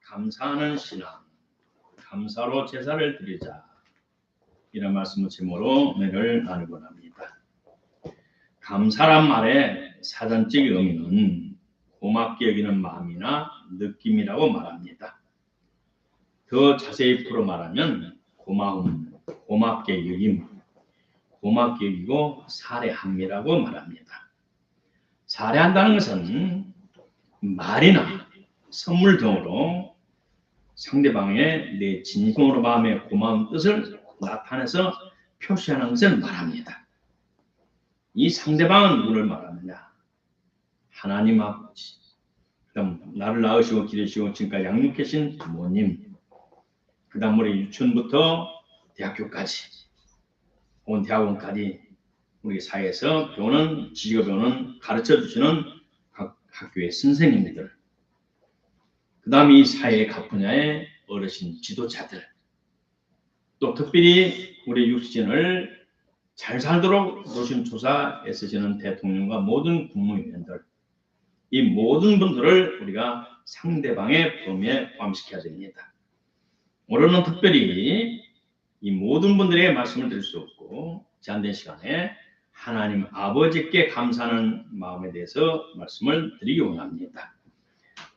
감사하는 신앙, 감사로 제사를 드리자. 이런 말씀을 제목으로 은혜를 나누고 합니다. 감사란 말의 사전적 의미는 고맙게 여기는 마음이나 느낌이라고 말합니다. 더 자세히 풀어 말하면 고마움, 고맙게 여김, 고맙게 여기고 살해함이라고 말합니다. 살해한다는 것은 말이나 선물 등으로 상대방의 내 진심으로 마음의 고마운 뜻을 나타내서 표시하는 것을 말합니다. 이 상대방은 누구를 말하느냐? 하나님 아버지, 그다음 나를 낳으시고 기르시고 지금까지 양육하신 부모님, 그다음 우리 유치원부터 대학교까지 온 대학원까지 우리 사회에서 배우는 지식을 배우는 가르쳐 주시는 각 학교의 선생님들, 그다음 이 사회의 각 분야의 어르신 지도자들, 또 특별히 우리 육신을 잘 살도록 노심초사 애쓰시는 대통령과 모든 국무위원들, 이 모든 분들을 우리가 상대방의 범위에 포함시켜야 됩니다. 오늘은 특별히 이 모든 분들에게 말씀을 드릴 수 없고 제한된 시간에 하나님 아버지께 감사하는 마음에 대해서 말씀을 드리기 원합니다.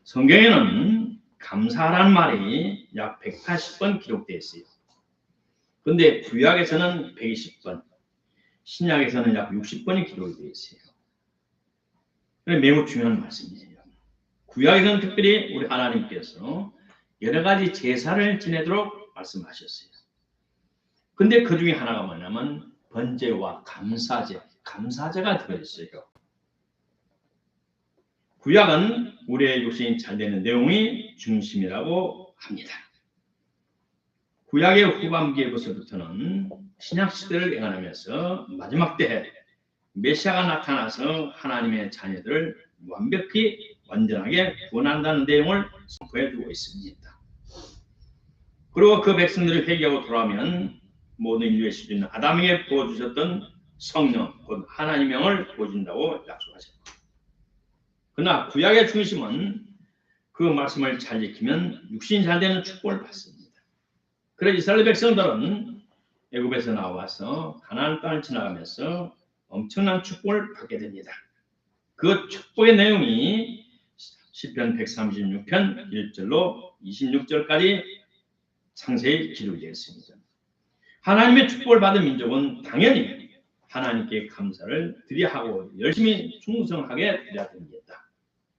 성경에는 감사라는 말이 약 180번 기록되어 있어요. 그런데 구약에서는 120번, 신약에서는 약 60번이 기록이 되어 있어요. 매우 중요한 말씀이에요. 구약에서는 특별히 우리 하나님께서 여러 가지 제사를 지내도록 말씀하셨어요. 근데 그 중에 하나가 뭐냐면 번제와 감사제가 들어있어요. 구약은 우리의 육신이 잘 되는 내용이 중심이라고 합니다. 구약의 후반기에부터는 신약시대를 eng하면서 마지막 때에 메시아가 나타나서 하나님의 자녀들을 완벽히 완전하게 구원한다는 내용을 선포해 두고 있습니다. 그리고 그 백성들이 회개하고 돌아오면 모든 인류의 시주인 아담에게 부어주셨던 성령, 곧 하나님의 영을 부어준다고 약속하셨습니다. 그러나 구약의 중심은 그 말씀을 잘 지키면 육신이 잘 되는 축복을 받습니다. 그래서 이스라엘 백성들은 애굽에서 나와서 가나안 땅을 지나가면서 엄청난 축복을 받게 됩니다. 그 축복의 내용이 시편 136편 1절로 26절까지 상세히 기록이 되어 있습니다. 하나님의 축복을 받은 민족은 당연히 하나님께 감사를 드려야 하고 열심히 충성하게 드려야 됩니다.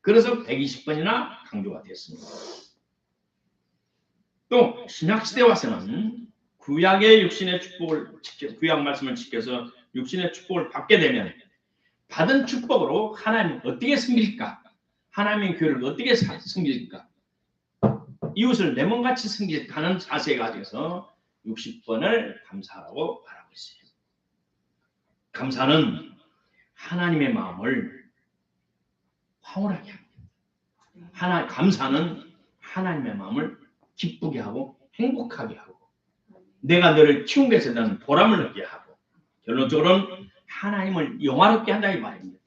그래서 120번이나 강조가 됐습니다. 또 신약시대에 와서는 구약의 육신의 축복을 구약 말씀을 지켜서 육신의 축복을 받게 되면 받은 축복으로 하나님 어떻게 섬길까? 하나님의 교회를 어떻게 섬길까? 이웃을 내 몸같이 섬길까는 자세 가지고서 60번을 감사하라고 말하고 있어요. 감사는 하나님의 마음을 황홀하게 합니다. 감사는 하나님의 마음을 기쁘게 하고 행복하게 하고 내가 너를 키운 것에 대한 보람을 느끼게 하고 결론적으로는 하나님을 영화롭게 한다 이 말입니다.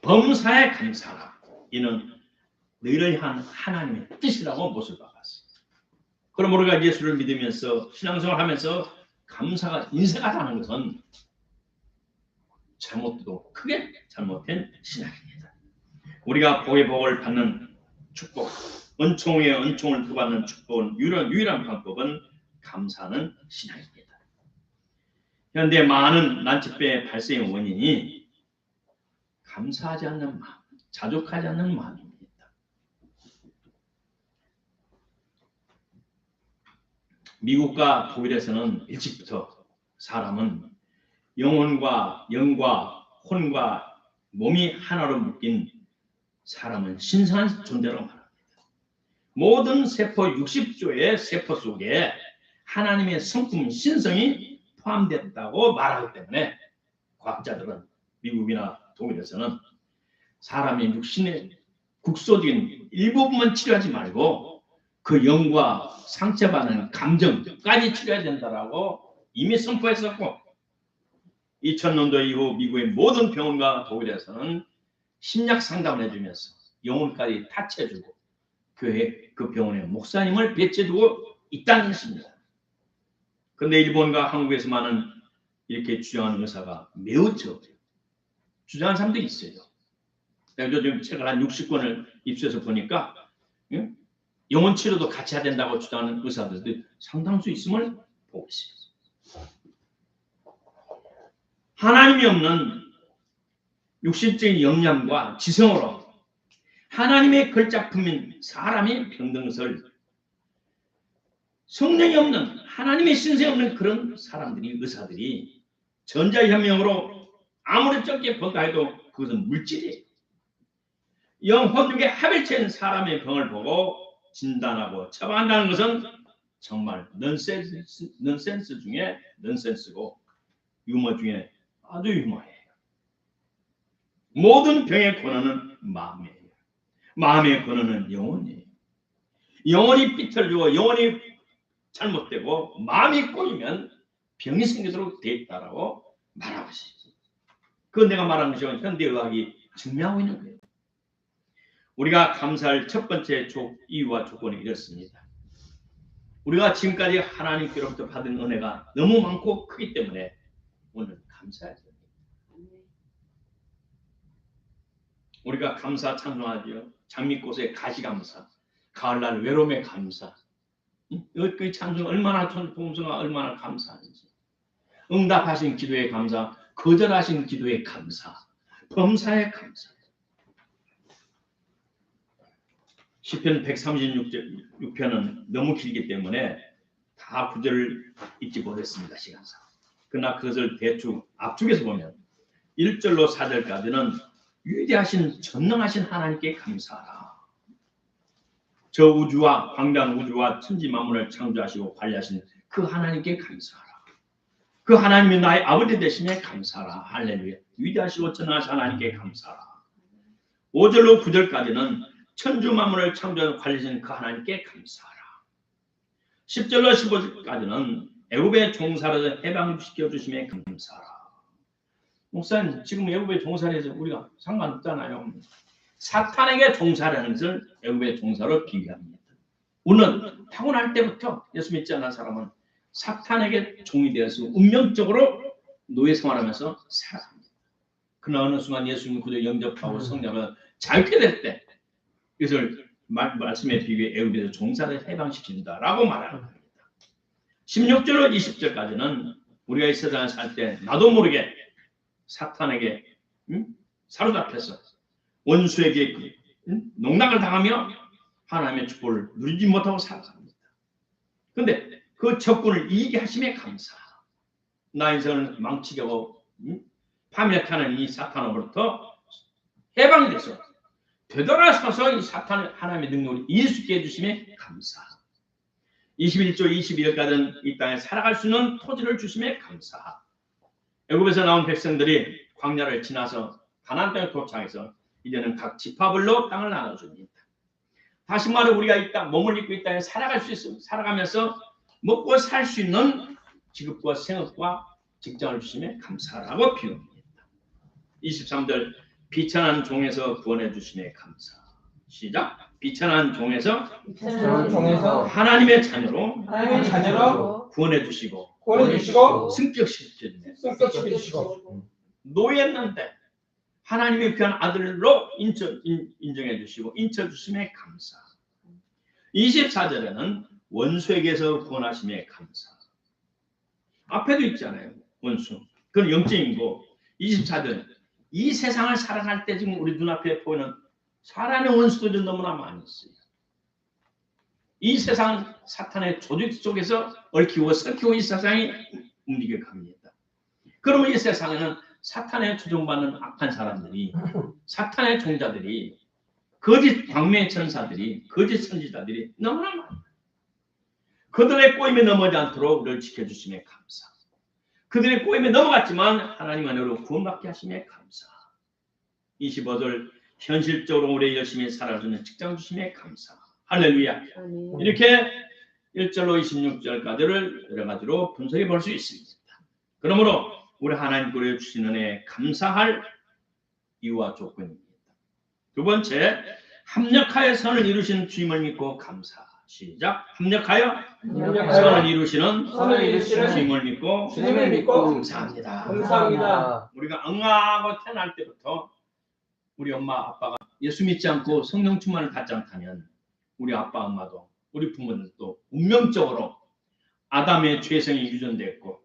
범사에 감사하라. 이는 너희를 향한 하나님의 뜻이라고 못을 박았습니다. 그럼 우리가 예수를 믿으면서 신앙생활을 하면서 감사가 인색하다는 것은 잘못도 크게 잘못된 신앙입니다. 우리가 복의 복을 받는 축복, 은총 위에 은총을 받는 축복은 유일한 방법은 감사하는 신앙입니다. 현대 많은 난치병의 발생의 원인이 감사하지 않는 마음, 자족하지 않는 마음입니다. 미국과 독일에서는 일찍부터 사람은 영혼과 혼과 몸이 하나로 묶인 사람은 신선한 존재라고 말합니다. 모든 세포 60조의 세포 속에 하나님의 성품 신성이 포함됐다고 말하기 때문에 과학자들은 미국이나 독일에서는 사람의 육신의 국소적인 일부분만 치료하지 말고 그 영과 상처받는 감정까지 치료해야 된다라고 이미 선포했었고 2000년도 이후 미국의 모든 병원과 독일에서는 심리학 상담을 해주면서 영혼까지 타치해주고 교회 그 병원에 목사님을 배치해두고 있다는 것입니다. 그런데 일본과 한국에서만은 이렇게 주장하는 의사가 매우 적어요. 주장하는 사람도 있어요. 내가 요즘 책을 한 60권을 입수해서 보니까 영혼 치료도 같이 해야 된다고 주장하는 의사들도 상당수 있음을 보고 있어요. 하나님이 없는 육신적인 역량과 지성으로 하나님의 걸작품인 사람의 병든 것을 성령이 없는 하나님의 신성이 없는 그런 사람들이 의사들이 전자현명으로 아무리 적게 평가해도 그것은 물질이에요. 영혼육의 합일체인 사람의 병을 보고 진단하고 처방한다는 것은 정말 넌센스 중에 넌센스고 유머 중에 아주 유머예요. 모든 병의 근원은 마음이에요. 마음의 근원은 영혼이에요. 영혼이 삐뚤어지고 영혼이 잘못되고 마음이 꼬이면 병이 생기도록 되어 있다라고 말하고 있어요. 그건 내가 말한 것이 현대의학이 증명하고 있는 거예요. 우리가 감사할 첫 번째 이유와 조건이 이렇습니다. 우리가 지금까지 하나님께로부터 받은 은혜가 너무 많고 크기 때문에 오늘 감사해야 됩니다. 우리가 감사 찬송하죠. 장미꽃의 가시감사, 가을날 외로움의 감사. 그 찬송 얼마나 봉숭아 얼마나 감사한지. 응답하신 기도의 감사, 거절하신 기도의 감사, 범사의 감사. 시편 136편은 너무 길기 때문에 다 구절을 읽지 못했습니다. 시간상. 그러나 그것을 대충 압축해서 보면 1절로 4절까지는 위대하신 전능하신 하나님께 감사하라. 저 우주와 광대한 우주와 천지 만물을 창조하시고 관리하신 그 하나님께 감사하라. 그 하나님이 나의 아버지 되심에 감사하라. 할렐루야. 위대하시고 전능하신 하나님께 감사하라. 5절로 9절까지는 천주 만물을 창조하고 관리하신 그 하나님께 감사하라. 10절로 15절까지는 애굽의 종살에서 해방시켜 주심에 감사하라. 목사님, 지금 애굽의 종살에서 우리가 상관없잖아요. 사탄에게 종살하는 것을 애굽의 종사로 비교합니다. 우리는 타고날 때부터 예수 믿지 않는 사람은 사탄에게 종이 되어서 운명적으로 노예 생활하면서 살아갑니다. 그러나 어느 순간 예수님 그저 영접하고 성령을 자유케 될 때 이것을 말씀에 비교해 애굽에서 종살을 해방시킨다라고 말하는 겁니다. 16절로 20절까지는 우리가 이 세상에 살 때 나도 모르게 사탄에게 사로잡혀서 원수에게 농락을 당하며 하나님의 축복을 누리지 못하고 살아갑니다. 그런데 그 적군을 이기게 하심에 감사. 나 인생을 망치게 하고 파멸케 하는 이 사탄으로부터 해방돼서 되돌아서서 이 사탄 하나님의 능력을 이길 수 있게 해주심에 감사. 21조 22절까지는 이 땅에 살아갈 수 있는 토지를 주심에 감사. 애굽에서 나온 백성들이 광야를 지나서 가나안 땅에 도착해서 이제는 각 지파별로 땅을 나눠줍니다. 다시 말해 우리가 이 땅 몸을 입고 이 땅에 살아갈 수 있습니다. 살아가면서 먹고 살 수 있는 직업과 생업과 직장을 주심에 감사라고 비웁니다. 23절 비천한 종에서 구원해 주심에 감사. 시작. 비천한 종에서 하나님의 자녀로 구원해 주시고 승격시켜 주시고 노예였는데 하나님의 귀한 아들로 인정해 주시고 인쳐 주심에 감사. 24절에는 원수에게서 구원하심에 감사. 앞에도 있잖아요. 원수. 그건 영적인고 24절 이 세상을 살아갈 때 지금 우리 눈앞에 보이는 사람의 원수들이 너무나 많이 있어요. 이 세상은 사탄의 조직 속에서 얽히고 섞이고 이 세상이 움직여 갑니다. 그러면 이 세상에는 사탄의 조종받는 악한 사람들이 사탄의 종자들이 거짓 광명의 천사들이 거짓 선지자들이 너무나 많아요. 그들의 꼬임에 넘어지 않도록 우리를 지켜주심에 감사. 그들의 꼬임에 넘어갔지만 하나님 안으로 구원받게 하심에 감사. 25절 현실적으로 우리 열심히 살아주는 직장 주심에 감사. 할렐루야. 이렇게 1절로 26절까지를 여러 가지로 분석해 볼 수 있습니다. 그러므로 우리 하나님께로 주신 은혜에 감사할 이유와 조건입니다. 두 번째, 합력하여 선을 이루시는 주님을 믿고 감사. 시작. 합력하여 합력하여 선을 이루시는 선을 이루시는 주님을 믿고 주님을 믿고 감사합니다. 감사합니다. 우리가 응아하고 태어날 때부터 우리 엄마 아빠가 예수 믿지 않고 성령 충만을 받지 않다면 우리 아빠 엄마도 우리 부모들도 운명적으로 아담의 죄성이 유전됐고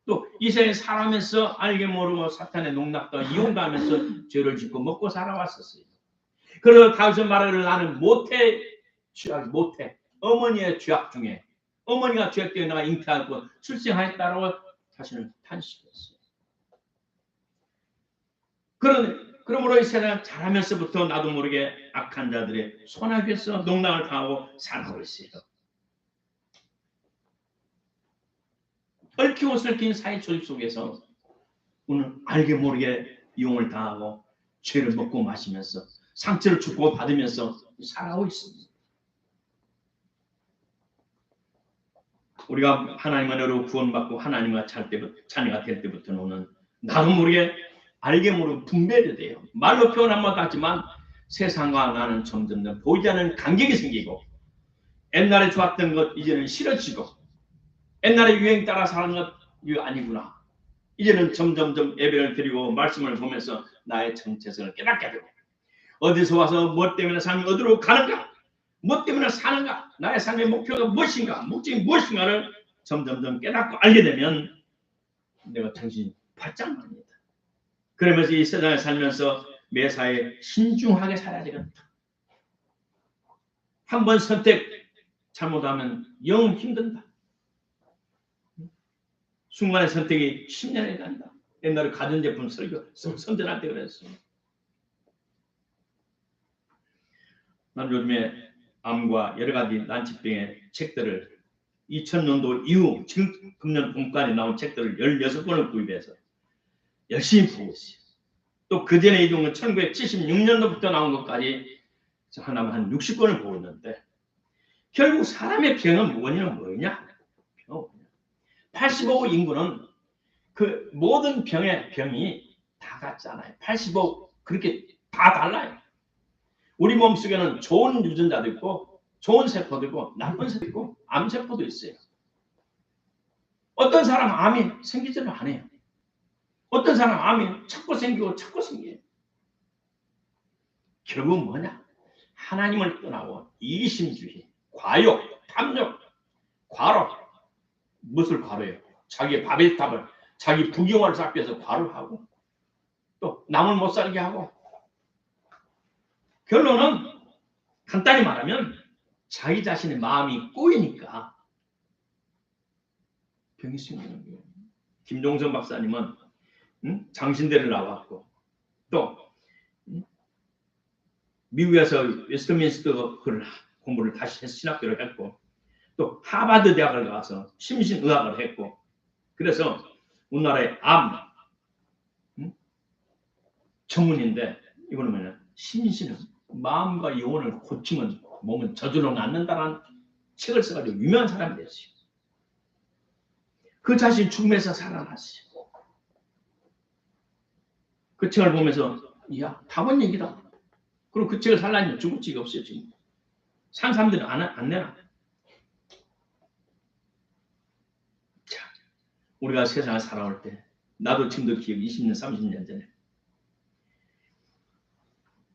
또 이 세상에 살아면서 알게 모르고 사탄의 농락과 이용당하면서 죄를 짓고 먹고 살아왔었어요. 그래서 다윗은 말하기를 나는 못해 어머니의 죄악 중에 어머니가 죄악 때문에 내가 잉태하고 출생하였다라고 자신을 탄식했어요. 그러므로 이 세상 자라면서부터 나도 모르게 악한 자들의 손아귀에서 농락을 당하고 살아가고 있어요. 얽히고 설킨 사회 조직 속에서 오늘 알게 모르게 이용을 당하고 죄를 먹고 마시면서 상처를 주고 받으면서 살아가고 있습니다. 우리가 하나님 은혜로 구원받고 하나님과 자녀가 될 때부터는 나도 모르게 알게 모르게 분별이 돼요. 말로 표현한 것 같지만 세상과 나는 점점 보이지 않는 간격이 생기고 옛날에 좋았던 것 이제는 싫어지고 옛날에 유행 따라 사는 것 이거 아니구나. 이제는 점점점 예배를 드리고 말씀을 보면서 나의 정체성을 깨닫게 되고 어디서 와서 무엇 때문에 삶이 어디로 가는가 무엇 때문에 사는가 나의 삶의 목표가 무엇인가 목적이 무엇인가를 점점점 깨닫고 알게 되면 내가 정신이 바짝 납니다. 그러면서 이 세상에 살면서 매사에 신중하게 살아야 되겠다. 한 번 선택 잘못하면 영 힘든다. 순간의 선택이 10년이 간다. 옛날에 가전제품 선전할 때 그랬어요. 난 요즘에 암과 여러 가지 난치병의 책들을 2000년도 이후 지금 금년 봄까지 나온 책들을 16권을 구입해서 열심히 보고 있어요. 또 그 전에 이 경우는 1976년도부터 나온 것까지 하나만 한 60권을 보고 있는데 결국 사람의 병은 원인은 뭐냐? 85 인구는 그 모든 병이 다 같잖아요. 85 그렇게 다 달라요. 우리 몸속에는 좋은 유전자도 있고 좋은 세포도 있고 나쁜 세포도 있고 암세포도 있어요. 어떤 사람은 암이 생기지를 않아요. 어떤 사람은 암이 자꾸 생기고 자꾸 생겨요. 결국은 뭐냐? 하나님을 떠나고 이기심주의, 과욕, 탐욕, 과로. 무엇을 과로해요? 자기의 바벨탑을 자기 부경화를 쌓기 위해서 과로를 하고 또 남을 못 살게 하고 결론은 간단히 말하면 자기 자신의 마음이 꼬이니까 병이 생기는 거예요. 김종선 박사님은 장신대를 나왔고 또 미국에서 웨스트민스터 공부를 다시 해서 신학교를 했고 또 하버드 대학을 가서 심신의학을 했고 그래서 우리나라의 암 전문인데 이거는 뭐냐 심신은 마음과 영혼을 고치면 몸은 저절로 낫는다는 책을 써가지고 유명한 사람이 됐어요. 그 자신 죽음에서 살아났어요. 그 책을 보면서 야 답은 얘기다. 그럼 그 책을 살라니 죽을 지가 없어요. 지금 산 사람들은 안 내놔. 자, 우리가 세상을 살아올 때 나도 지금도 기억 20년 30년 전에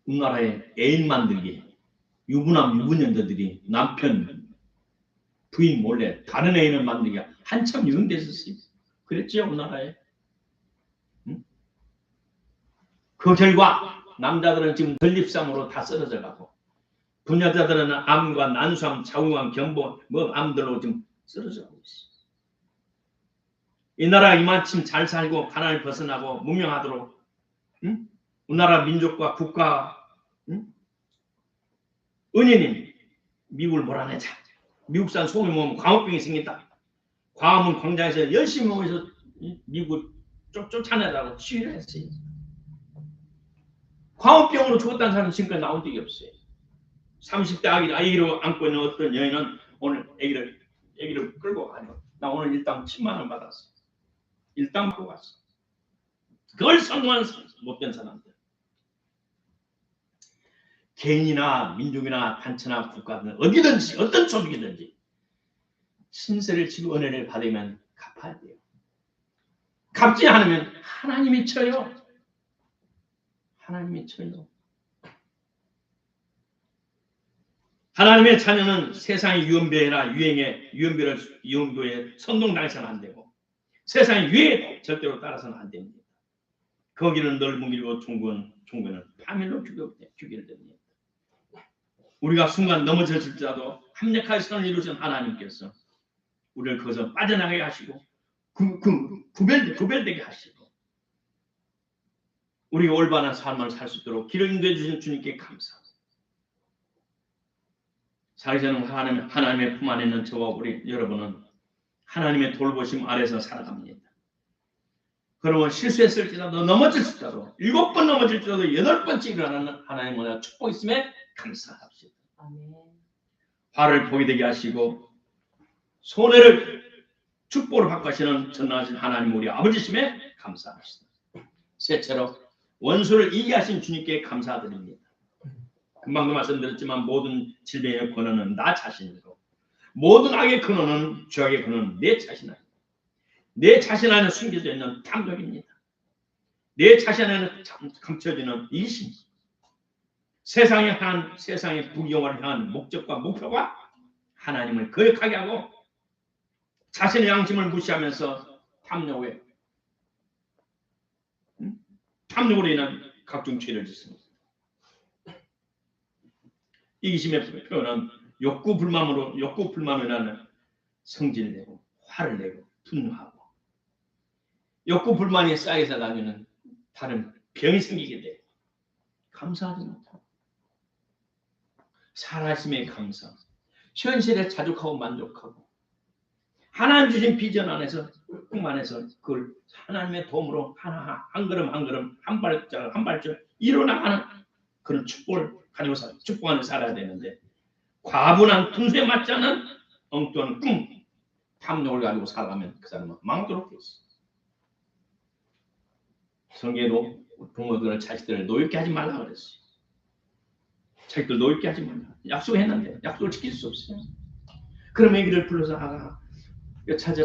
우리나라의 애인 만들기 유부남 유부녀들이 남편 부인 몰래 다른 애인을 만들기가 한참 유행됐었어요. 그랬죠 우리나라에. 그 결과 남자들은 지금 전립선으로 다 쓰러져 가고 부녀자들은 암과 난수암, 자궁암, 경부 뭐 암들로 지금 쓰러져 가고 있어요. 이 나라 이만큼 잘 살고 가난을 벗어나고 문명하도록 우리나라 민족과 국가 은인이 미국을 몰아내자. 미국산 소금이 먹으면 광우병이 생긴다. 광화문 광장에서 열심히 모여서 미국을 쫓아내라고 시위를 했어요. 광우병으로 죽었다는 사람은 지금까지 나온 적이 없어요. 30대 아기를 안고 있는 어떤 여인은 오늘 아기를 끌고 가요. 나 오늘 일당 10만 원 받았어. 일당 받고 갔어. 그걸 성공한 못된 사람들. 개인이나 민족이나 단체나 국가든 어디든지 어떤 조직이든지 신세를 지고 은혜를 받으면 갚아야 돼요. 갚지 않으면 하나님이 쳐요. 하나님이 쳐요. 하나님의 자녀는 세상의 유언배나 유언교에 선동당해서는 안 되고 세상의 유행에 절대로 따라서는 안 됩니다. 거기는 넓은 길고 종교는 파멸로 주기를 됩니다. 우리가 순간 넘어질지라도 합력하여 선을 이루신 하나님께서 우리를 거기서 빠져나가게 하시고 구별되게 하시고 우리가 올바른 삶을 살 수 있도록 길을 인도해 주신 주님께 감사합니다. 살기전은 하나님의 품 안에 있는 저와 우리 여러분은 하나님의 돌보심 아래서 살아갑니다. 그러면 실수했을지라도 넘어질지라도 7번 넘어질지라도 8번째 일어나는 하나님의 은혜와 축복이 있음에 감사합시다. 아멘. 화를 보게 되게 하시고 손해를 축복을 받고 하시는 전능하신 하나님 우리 아버지심에 감사합시다. 셋째로 원수를 이기게 하신 주님께 감사드립니다. 금방도 말씀드렸지만 모든 질병의 근원은 나 자신이고 모든 악의 근원은 죄악의 근원은 내 자신 아닙니다. 내 자신 안에 숨겨져 있는 탐욕입니다. 내 자신 안에 감춰지는 이심, 세상의 부귀영화를 향한 목적과 목표가 하나님을 거역하게 하고 자신의 양심을 무시하면서 탐욕으로 인한 각종 죄를 짓습니다. 이기심의 표현은 욕구 불만으로 인하는 성질을 내고 화를 내고 분노하고 욕구 불만이 쌓여서 나중에는 다른 병이 생기게 돼요. 감사하지 못하고 살아심에 감사, 현실에 자족하고 만족하고 하나님 주신 비전 안에서 그걸 하나님의 도움으로 하나 한 걸음 한 걸음 한 발짝 일어나가는 그런 축복을 가지고 축복 안에 살아야 되는데 과분한 분수에 맞지 않은 엉뚱한 꿈, 탐욕을 가지고 살아가면 그 사람은 망하도록 되어 있어요. 성경에도 부모들은 자식들을 노엽게 하지 말라 그랬어요. 자식들 노엽게 하지 말라. 약속했는데 약속을 지킬 수 없어요. 그럼 애기를 불러서 아가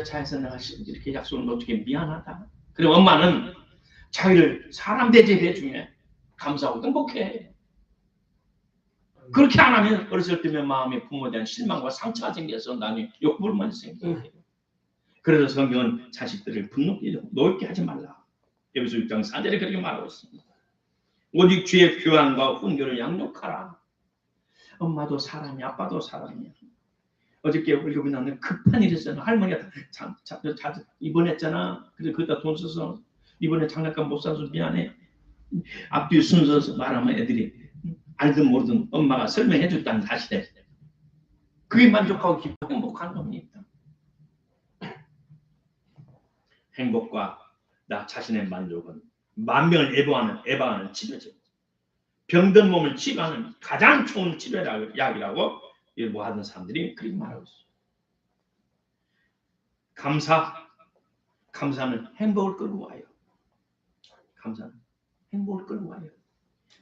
차에서 내가 이렇게 약속을 놓치게 미안하다. 그리고 엄마는 자기를 사람 대접해 주면 감사하고 행복해. 그렇게 안 하면 어렸을 때면 마음에 부모에 대한 실망과 상처가 생겨서 나중에 욕불만이 생겨요. 그래서 성경은 자식들을 분노하게 노엽게 하지 말라. 에베소 6장 4절에 그렇게 말하고 있습니다. 오직 주의 교환과 훈교를 양육하라. 엄마도 사람이, 아빠도 사람이야. 어저께 우리가 그냥 급한 일이 있었잖아. 할머니가 입원했잖아. 그래서 그기다 돈 써서 이번에 장난감 못 사서 미안해. 앞뒤 순서서 말하면 애들이 알든 모르든 엄마가 설명해 줬다는 사실에 그게 만족하고 기쁘고 행복한 겁니다. 행복과 나 자신의 만족은 만병을 예방하는 치료죠. 병든 몸을 치료하는 가장 좋은 치료약이라고 하던 사람들이 그렇게 말하고 있어요. 감사는 행복을 끌고 와요. 감사는 행복을 끌고 와요.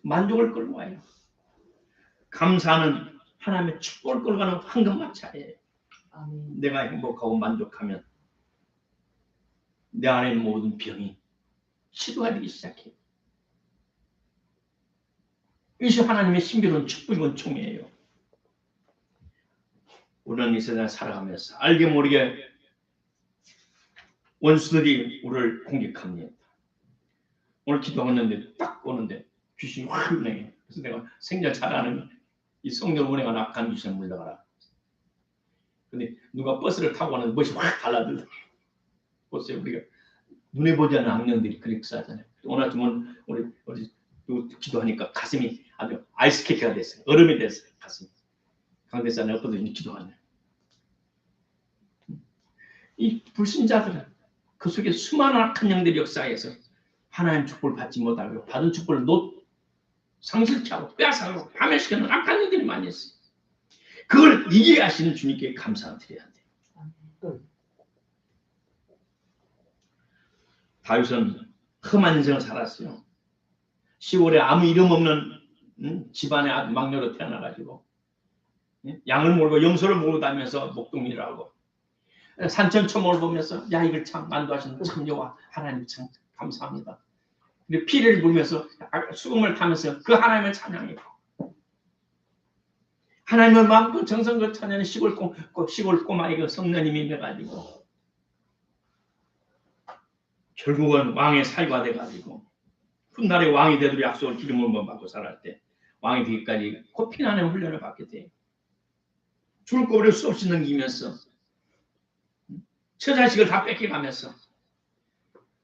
만족을 끌고 와요. 감사는 하나님의 축복을 끌고 가는 황금마차예요. 내가 행복하고 만족하면 내 안에 있는 모든 병이 치료가 되기 시작해요. 이것이 하나님의 신비로운 축복이고 총이에요. 우리는 이 세상에 살아가면서 알게 모르게 원수들이 우리를 공격합니다. 오늘 기도했는데 딱 오는데 귀신이 확 운행해. 그래서 내가 생전 잘하는 이 성령 운행한 악한 귀신을 물러가라. 근데 누가 버스를 타고 가는데 멋이 확 달라들어. 보세요. 우리가 눈에 보지 않는 악령들이 그렇게 싸잖아요. 오늘 아침은 우리 기도하니까 가슴이 아주 아이스케이크가 됐어요. 얼음이 됐어요. 가슴이. 강대산에 엎어지니 기도하네. 이 불신자들은 그 속에 수많은 악한 영들이 역사해서 하나님 축복을 받지 못하고 받은 축복을 상실케 하고 빼앗아가고 파멸시키는 악한 영들이 많이 있어요. 그걸 이기게 하시는 주님께 감사드려야 돼요. 다윗은 험한 인생을 살았어요. 시골에 아무 이름 없는 집안의 아들 막내로 태어나가지고 양을 몰고 염소를 몰고 다니면서 목동일을 하고 산천초목을 보면서 야 이걸 참 만두하신 참 여호와 하나님 참 감사합니다. 근데 피를 불면서 수금을 타면서 그 하나님을 찬양했고 하나님을 마음껏 정성껏 찬양하는 시골 꼬마이가 성령님이 돼가지고 결국은 왕의 살과 돼가지고 훗날에 왕이 되도록 약속을 기름을 받고 살아갈 때 왕이 되기까지 고피나는 훈련을 받게 돼요. 줄거리를 수없이 넘기면서 처자식을 다 뺏겨가면서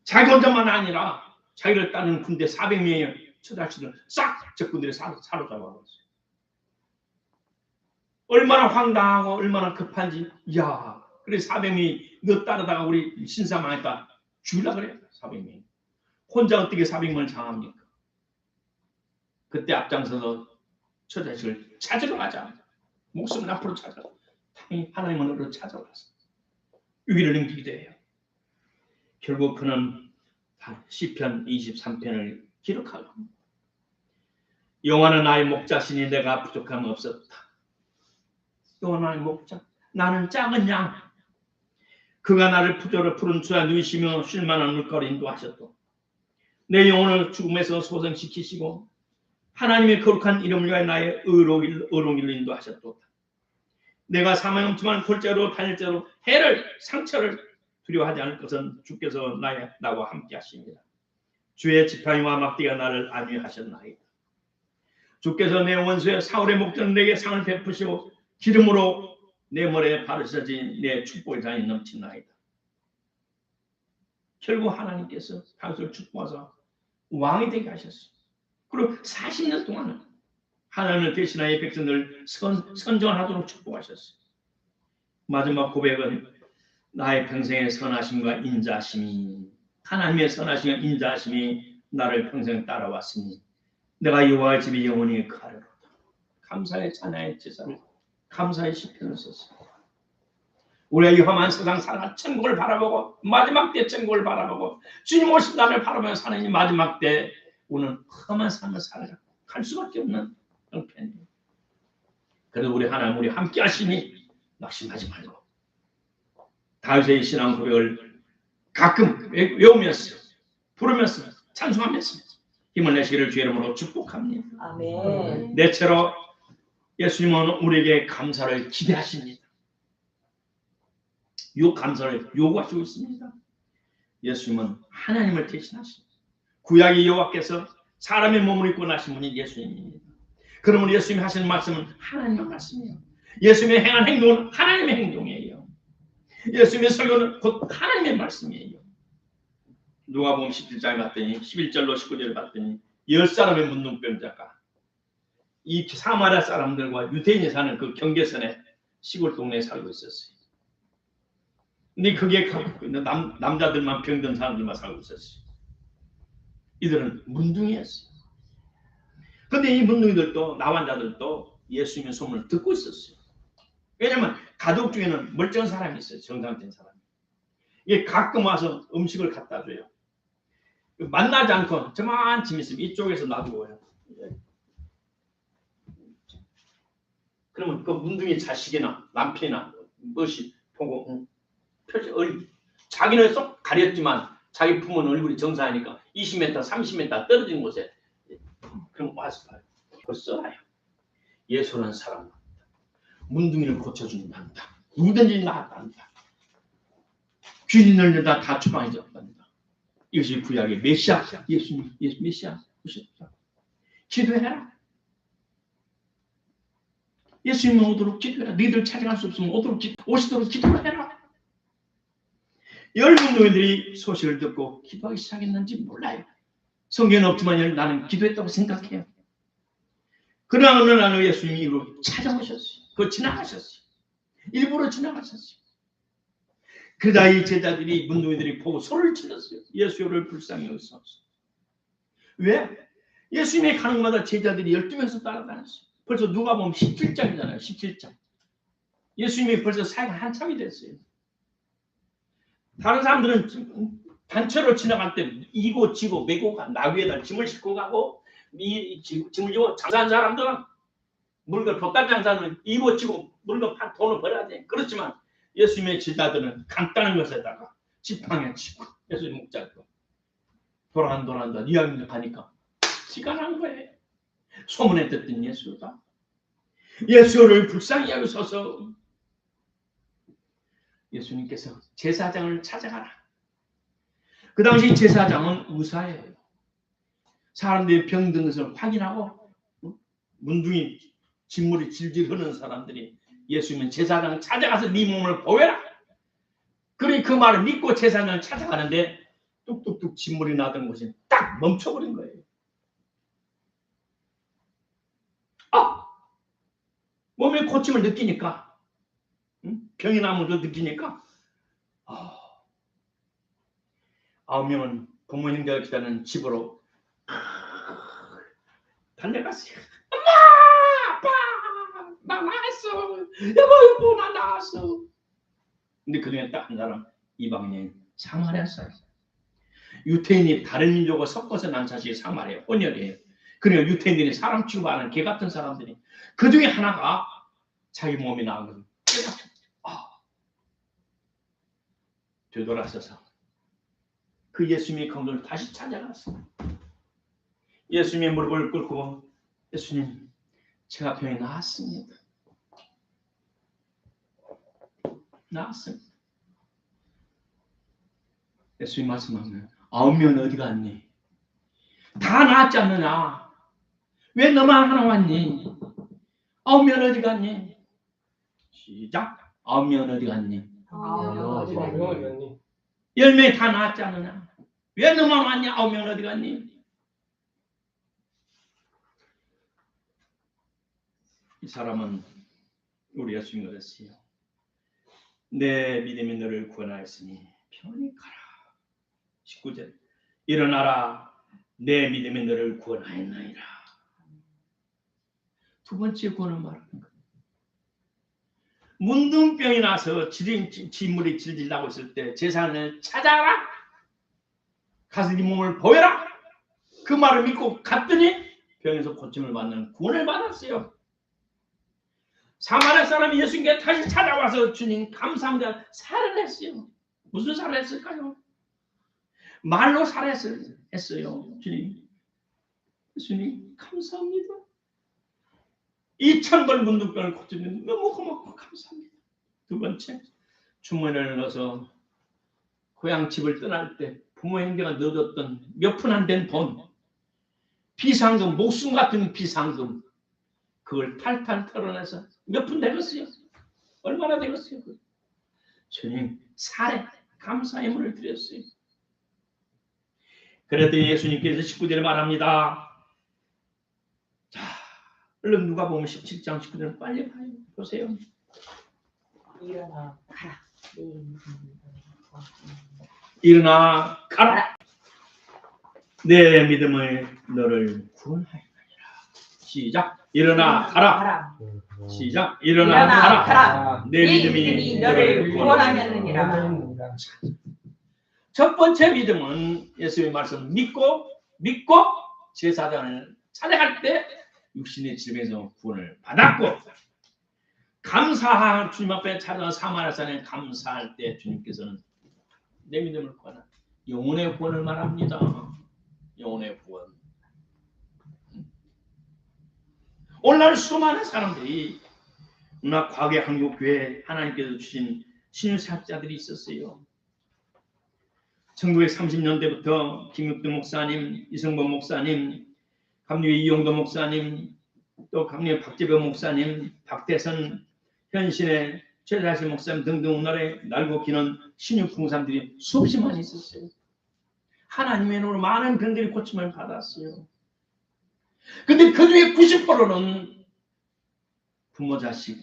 자기 혼자만 아니라 자기를 따르는 군대 400명의 처자식을 싹 적군들이 사로잡아버렸어요. 얼마나 황당하고 얼마나 급한지. 이야, 그래 400명이 너 따르다가 우리 신사 망했다 죽이려고 그래요. 400명이 혼자 어떻게 400명을 장합니까? 그때 앞장서서 처자식을 찾으러 가자. 목숨을 앞으로 찾아. 하나님은 으로 찾아왔어. 위기를 넘기기도 해요. 결국 그는 시편 23편을 기록하고 여호와는 나의 목자시니 내가 부족함 없었다. 여호와는 나의 목자. 나는 작은 양. 그가 나를 푸조로 푸른 수야 누이시며 쉴만한 물가로 인도하셨도. 내 영혼을 죽음에서 소생시키시고 하나님의 거룩한 이름을 위하여 나의 의로길로 인도하셨도다. 내가 사망 없지만 골짜로 다닐자로 해를 상처를 두려워하지 않을 것은 주께서 나와 함께 하십니다. 주의 지팡이와 막대가 나를 안위하셨나이다. 주께서 내 원수의 사울의 목전 내게 상을 베푸시고 기름으로 내 머리에 바르셔진 내 축복의 잔이 넘치나이다. 결국 하나님께서 다윗을 축복하사 왕이 되게 하셨어요. 그리고 40년 동안은 하나님을 대신하여 백성을 선정하도록 축복하셨어요. 마지막 고백은 나의 평생의 선하심과 인자하심이 하나님의 선하심과 인자하심이 나를 평생 따라왔으니 내가 여호와의 집에 영원히 거하리로다. 감사의 찬양의 제사를 감사의 시편을 썼어요. 우리가 이 험한 세상 살아 천국을 바라보고 마지막 때 천국을 바라보고 주님 오신 날을 바라보며 사는 이 마지막 때 우리는 험한 삶을 살아갈 수밖에 없는 형편이에요. 그래도 우리 하나님 우리 함께 하시니 낙심하지 말고 다윗의 신앙 고백을 가끔 외우면서 부르면서 찬송하면서 힘을 내시기를 주의 이름으로 축복합니다. 아멘. 넷째로 예수님은 우리에게 감사를 기대하십니다. 이 감사를 요구하시고 있습니다. 예수님은 하나님을 대신하십니다. 구약의 여호와께서 사람의 몸을 입고 나신 분이 예수님입니다. 그러면 예수님이 하시는 말씀은 하나님의 말씀이에요. 예수님이 행한 행동은 하나님의 행동이에요. 예수님의 설교는 곧 하나님의 말씀이에요. 누가복음 17장에 봤더니 11절로 19절을 봤더니 10사람의 문둥병자가 이 사마리아 사람들과 유대인이 사는 그 경계선에 시골 동네에 살고 있었어요. 근데 그게 남자들만 병든 사람들만 살고 있었어요. 이들은 문둥이였어요. 근데 이 문둥이들도 나환자들도 예수님의 소문을 듣고 있었어요. 왜냐하면 가족 중에는 멀쩡한 사람이 있어요. 정상된 사람이. 이게 가끔 와서 음식을 갖다 줘요. 만나지 않고 저만 짐 있으면 이쪽에서 놔두고요. 그러면 그 문둥이 자식이나 남편이나 무엇이 보고 표지 자기는 쏙 가렸지만 자기 부모는 얼굴이 정상이니까 20m, 30m 떨어진 곳에 그럼 와서 봐요. 그걸 써놔요. 예수라는 사람은 문둥이를 고쳐준단다. 누구든지 나았단다. 귀 열려다 다 추방해졌단다. 이것이 구약의 메시아, 예수님, 메시아 오셨다. 기도해라. 예수님 오도록 기도해라. 너희들 찾아갈 수 없으면 오시도록 기도를 해라. 열 문둥이들이 소식을 듣고 기도하기 시작했는지 몰라요. 성경은 없지만 나는 기도했다고 생각해요. 그러나 어느 날 예수님이 이로 찾아오셨어요. 그거 지나가셨어요. 일부러 지나가셨어요. 그러다 이 제자들이 문둥이들이 보고 소리를 질렀어요. 예수를 불쌍히 여기소서. 왜? 예수님이 가는 곳마다 제자들이 12명에서 따라다녔어요. 벌써 누가 보면 17장이잖아요. 17장. 예수님이 벌써 사회가 한참이 됐어요. 다른 사람들은 단체로 지나갈 때 이고 지고 메고 가 나귀에다 짐을 싣고 가고 짐을 지고 장사하는 사람들은 물건 보따리 장사는 입어치고 물건 판 돈을 벌어야 돼. 그렇지만 예수님의 제자들은 간단한 것에다가 지팡이 치고 예수님 목자고 돌아간다 이야기를 하니까 시간 한 거예요. 소문에 듣던 예수가 예수를 불쌍히 여기셔서 예수님께서 제사장을 찾아가라. 그 당시 제사장은 의사예요. 사람들이 병든 것을 확인하고 문둥이 진물이 질질 흐르는 사람들이 예수님은 제사장을 찾아가서 네 몸을 보여라. 그러니 그 말을 믿고 제사장을 찾아가는데 뚝뚝뚝 진물이 나던 곳이 딱 멈춰버린 거예요. 몸에 고침을 느끼니까 병이 나면 걸 느끼니까 9명은 부모님들 기다리는 집으로 달려갔어요. 엄마! 아빠! 나 나왔어! 여보 나 나왔어! 근데 그중에 딱 한 사람 이방인 사마리아 사람. 유태인이 다른 민족과 섞어서 난 자식이 사마리아 혼혈이에요. 그러니까 유태인들이 사람 취급하는 개 같은 사람들이 그중에 하나가 자기 몸이 나은 거예요. 되돌아서서 그 예수님의 강도를 다시 찾아갔어. 예수님의 무릎을 꿇고 예수님 제가 병이 나았습니다. 나았습니다. 예수님 말씀하면 9명 어디 갔니? 다 나았지 않느냐? 왜 너만 하나 왔니? 9명 어디 갔니? 시작. 9명 어디 갔니? 10명이 다 나았지 않느냐? 왜 너만 왔니? 9명 어디 갔니? 이 사람은 우리 예수님이 그랬어요. 내 믿음이 너를 구원하였으니 편히 가라. 19절 일어나라. 내 믿음이 너를 구원하였나이다. 두 번째 구원을 말하는 거예요. 문둥병이 나서 진물이 질질 나고 있을 때 제사장을 찾아라. 가서 네 몸을 보여라. 그 말을 믿고 갔더니 병에서 고침을 받는 구원을 받았어요. 사마리아 사람이 예수님께 다시 찾아와서 주님 감사합니다. 살아냈어요. 무슨 살아냈을까요? 말로 살아냈어요. 주님, 예수님 감사합니다. 2,000번 문둥병을 고치는 너무 고맙고 감사합니다. 두 번째, 주머니를 넣어서 고향 집을 떠날 때 부모 형제가 넣어뒀던 몇 푼 안 된 돈, 비상금, 목숨 같은 비상금, 그걸 탈탈 털어내서 몇 푼 되겠어요? 얼마나 되겠어요? 주님 살에 감사의 물을 드렸어요. 그랬더니 예수님께서 19절에 말합니다. 자, 얼른 누가 보면 17장 19절 빨리 봐요. 보세요. 일어나 가라. 일어나 가라. 내 믿음을 너를 구원하리라. 시작. 일어나 가라. 시작. 일어나 가라. 내 믿음이 너를 구원하느니라. 첫 번째 믿음은 예수의 말씀 믿고 제사장을 찾아갈 때 육신의 질병에서 구원을 받았고, 감사할 주님 앞에 찾아와 사마리아 산에 감사할 때 주님께서는 내 믿음을 구원한 영혼의 구원을 말합니다. 영혼의 구원. 오늘날 수많은 사람들이 나 과거의 한국교회 하나님께서 주신 신유사역자들이 있었어요. 1930년대부터 김육도 목사님, 이성범 목사님, 감리회 이용도 목사님, 또 감리회 박재범 목사님, 박대선, 현신의 최다실 목사님 등등 오늘날에 날고 기는 신유풍사람들이 수없이 많이 있었어요. 하나님의 눈으로 많은 병들이 고침을 받았어요. 근데 그 중에 90%는 부모 자식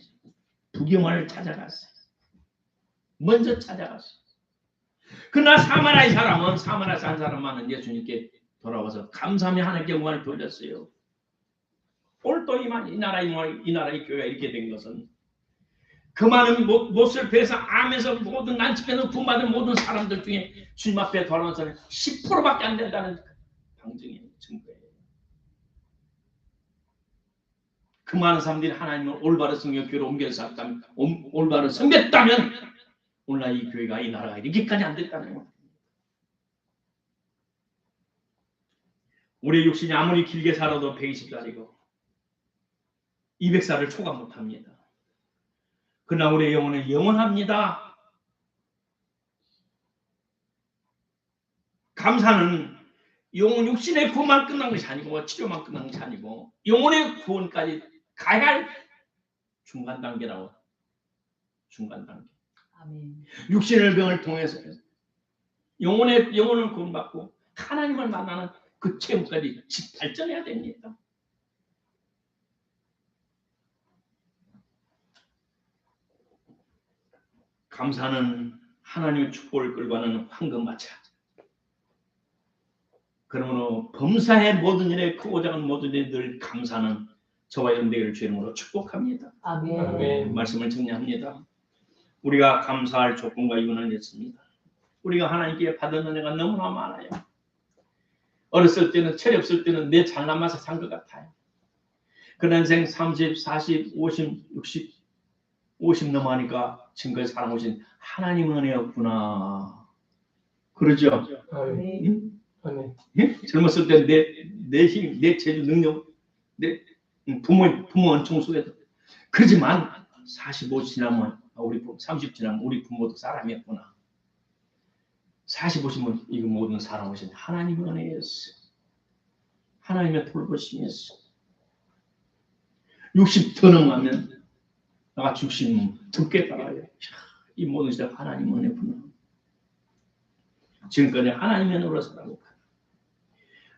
부경화를 찾아갔어요. 먼저 찾아갔어요. 그러나 사마리아 사람은 사마리아 산 사람만은 예수님께 돌아와서 감사하며 하나님께 영광을 돌렸어요. 오늘 또 이 나라의 교회가 이렇게 된 것은 그 많은 못을 베서 암에서 모든 난치에서 구원받은 모든 사람들 중에 주님 앞에 돌아온 사람이 10%밖에 안 된다는 방증이에요. 증거예요. 그 많은 사람들이 하나님을 올바른 성경교회로 옮겨서 살았다면, 올바른 섬겼다면 오늘날 이 교회가, 이 나라가 이렇게까지 안 됐다는 거예요. 우리의 육신이 아무리 길게 살아도 120살이고 200살을 초과 못합니다. 그러나 우리의 영혼은 영원합니다. 감사는 영혼 육신의 구원만 끝난 것이 아니고 치료만 끝난 것이 아니고 영혼의 구원까지 가야 할 중간 단계라고. 중간 단계. 아멘. 육신의 병을 통해서 영혼을 구원받고 하나님을 만나는 그 체험까지 발전해야 됩니다. 감사는 하나님의 축복을 끌고 가는 황금마차. 그러므로 범사의 모든 일에 크고 작은 모든 일에 늘 감사는 저와 여러분 되기를 주의 이름으로 축복합니다. 아멘. 아멘. 말씀을 정리합니다. 우리가 감사할 조건과 이유는 있습니다. 우리가 하나님께 받은 은혜가 너무나 많아요. 어렸을 때는, 철이 없을 때는 내 잘남아서 산 것 같아요. 그런 인생 30, 40, 50, 50 넘어가니까 지금까지 살아오신 하나님 은혜였구나. 그러죠? 아멘. 응? 아멘. 예? 젊었을 때 내 힘, 내 재주, 능력, 내 부모 은총 속에도. 그렇지만 45 지나면, 30 지나면 우리 부모도 사람이었구나. 40, 50은 이거 모든 살아오신 하나님의 은혜였어. 하나님의 돌보심이었어. 60 더 넘어가면 나가 죽심 듣게 따라요. 이 모든 시대 하나님 은혜구나. 지금까지 하나님의 은혜로 살아오고.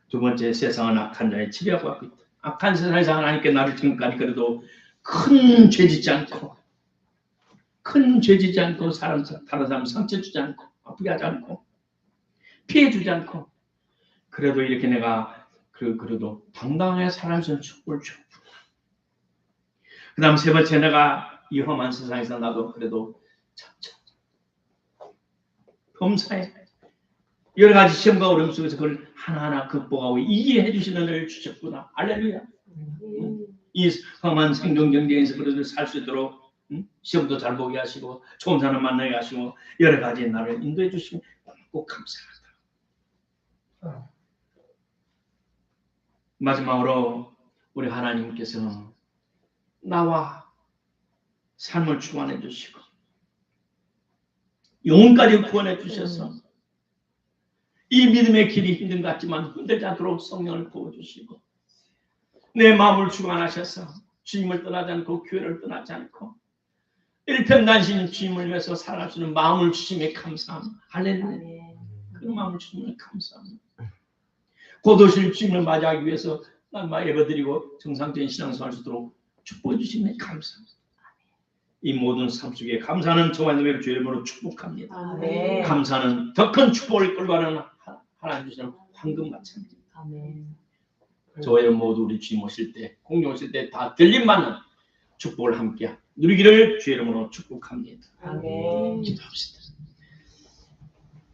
두 번째, 세상은 악한 자의 지배하고 갖고 있다. 악한 세상에서 하나님께 나를 지금까지 그래도 큰 죄 짓지 않고 다른 사람 상처 주지 않고 아프게 하지 않고 피해 주지 않고 그래도 이렇게 내가 그래도 당당하게 살아갈 수 있는 축복을 주었구나. 그 다음 세 번째, 내가 이 험한 세상에서 나도 그래도 범사에 여러 가지 시험과 어려움 속에서 그걸 하나하나 극복하고 이해해 주시는 은혜를 주셨구나. 할렐루야. 이 험한 생존 경쟁에서 그래도 살 수 있도록 시험도 잘 보게 하시고 좋은 사람 만나게 하시고 여러 가지 나를 인도해 주시고 꼭 감사하다. 마지막으로 우리 하나님께서 나와 삶을 주관해 주시고 영혼까지 구원해 주셔서 이 믿음의 길이 힘든 것 같지만 힘들지 않도록 성령을 부어주시고 내 마음을 주관하셔서 주님을 떠나지 않고 교회를 떠나지 않고 일편단심 주님을 위해서 살아갈 수 있는 마음을 주심에 감사합니다. 할렐루야. 그 마음을 주심에 감사합니다. 곧 오실 주님을 맞이하기 위해서 날마다 예배드리고 정상적인 신앙생활 할 수 있도록 축복해 주심에 감사합니다. 이 모든 삶 속에 감사는 저와 너희를 주의 이름으로 축복합니다. 아멘. 감사는 더 큰 축복을 끌고 가는 하나님 주시는 황금마차입니다. 아멘. 저와 여러분 모두 우리 주님 오실 때, 공룡 오실 때 다 들림받는 축복을 함께 누리기를 주의 이름으로 축복합니다. 아멘. 기도합시다.